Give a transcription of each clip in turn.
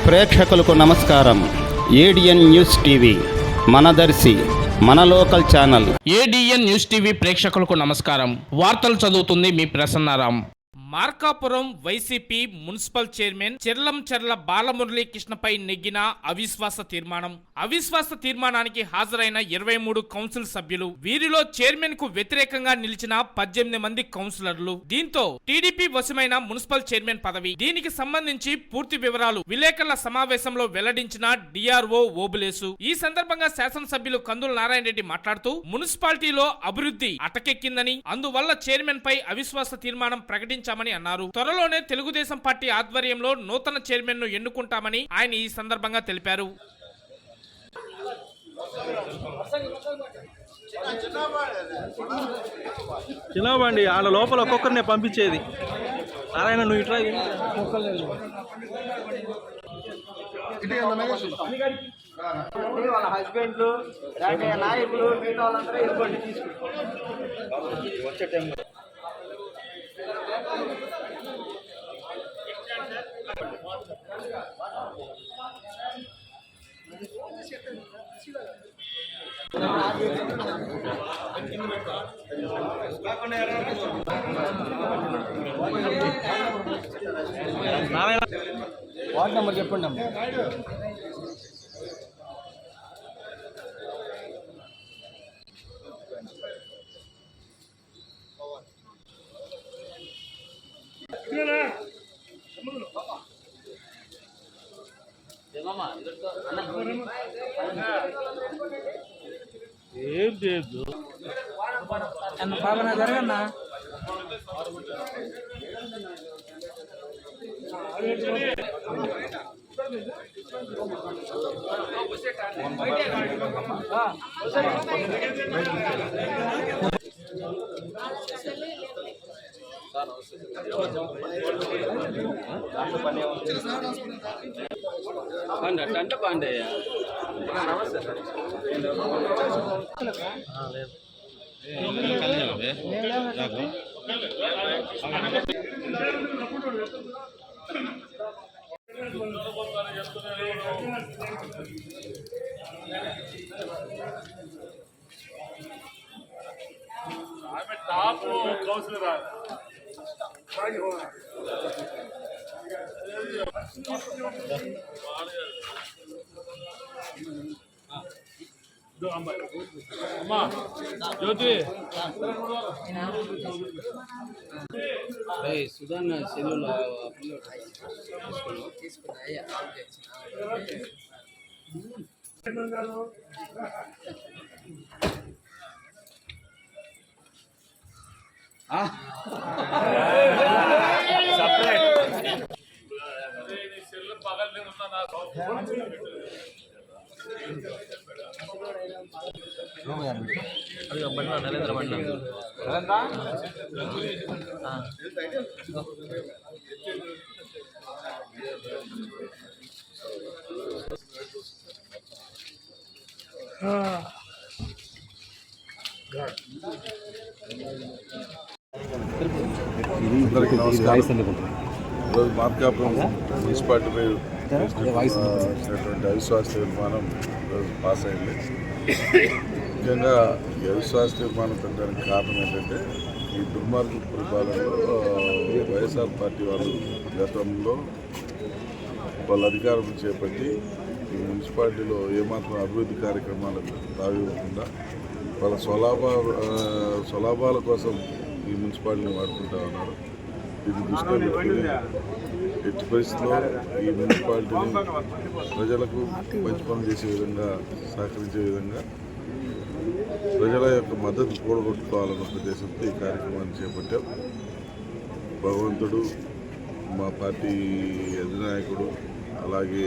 ప్రేక్షకులకు నమస్కారం. ADN news TV మనదర్శి మన local channel. ADN news TV ప్రేక్షకులకు నమస్కారం. వార్తలు చదువుతుంది మీ Prasannaram. Markapuram YCP municipal chairman Cherla Balamurali కృష్ణపై నెగ్గిన అవిశ్వాస తీర్మానానికి హాజరైన 23 కౌన్సిల్ సభ్యులు, వీరిలో చైర్మన్ కు వ్యతిరేకంగా నిలిచిన 18 మంది కౌన్సిలర్లు. దీంతో టీడీపీ వశమైన మున్సిపల్ చైర్మన్ పదవి. దీనికి సంబంధించి పూర్తి వివరాలు విలేకరుల సమావేశంలో వెల్లడించిన డిఆర్ఓ ఓబులేసు. ఈ సందర్భంగా శాసనసభ్యులు కందుల నారాయణ రెడ్డి మాట్లాడుతూ, మున్సిపాలిటీలో అభివృద్ధి అటకెక్కిందని, అందువల్ల చైర్మన్ పై అవిశ్వాస తీర్మానం ప్రకటించామని అన్నారు. త్వరలోనే తెలుగుదేశం పార్టీ ఆధ్వర్యంలో నూతన చైర్మన్ ను ఎన్నుకుంటామని ఆయన ఈ సందర్భంగా తెలిపారు. చిన్నబండి వాళ్ళ లోపల ఒక్కొక్కరినే పంపించేది. నారాయణ నువ్వు ఇట్లా వాళ్ళ హస్బెండ్లు నాయకులు మిగతా వాళ్ళందరూ ఎదుర్కొని వచ్చే టైం వార్డ్ నెంబర్ చెప్పండి అమ్మ. ఏం లేదు బాగా జరగన్నా అంటే బాగుండే టాప్ కౌన్సిలర్ అమ్మా జ్యోతి సుధాన్ సెల్లులో సెల్ పగలు నరేంద్ర బండి అందరికీ నమస్కారం. ఈరోజు మార్కాపురం మున్సిపాలిటీపై అవిశ్వాస తీర్మానం ఈరోజు పాస్ అయింది. ముఖ్యంగా ఈ అవిశ్వాస తీర్మానం పెట్టడానికి కారణం ఏంటంటే, ఈ దుర్మార్గ పరిపాలనలో వైఎస్ఆర్ పార్టీ వాళ్ళు గతంలో వాళ్ళ అధికారం చేపట్టి ఈ మున్సిపాలిటీలో ఏమాత్రం అభివృద్ధి కార్యక్రమాలకు తావివ్వకుండా వాళ్ళ స్వలాభాల కోసం ఈ మున్సిపాలిటీని వాడుకుంటా ఉన్నారు. ఇది దృష్టిలో పెట్టుకుని ఎట్టి పరిస్థితుల్లో ఈ మున్సిపాలిటీని ప్రజలకు మంచి పనులు చేసే విధంగా, సహకరించే విధంగా ప్రజల యొక్క మద్దతు కూడగొట్టుకోవాలన్న ఉద్దేశంతో ఈ కార్యక్రమాన్ని చేపట్టాం. భగవంతుడు, మా పార్టీ అధినాయకుడు, అలాగే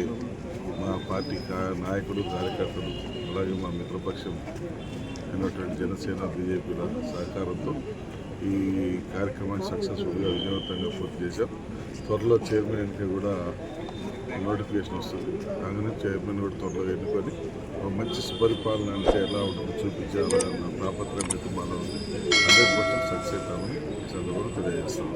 మా పార్టీ నాయకుడు, కార్యకర్తలు, అలాగే మా మిత్రపక్షం అయినటువంటి జనసేన, బీజేపీల సహకారంతో ఈ కార్యక్రమాన్ని సక్సెస్ఫుల్గా విజయవంతంగా పూర్తి చేశాం. త్వరలో చైర్మన్ ఎన్నిక కూడా నోటిఫికేషన్ వస్తుంది. అందుకని చైర్మన్ కూడా త్వరలో ఎన్నుకొని మంచి సుపరిపాలన అంటే ఎలా ఉంటుందో చూపించాలన్న తాపత్రయం అయితే మాలో ఉంది. 100% సక్సెస్ అవుతామని చంద్రబాబు తెలియజేస్తాము.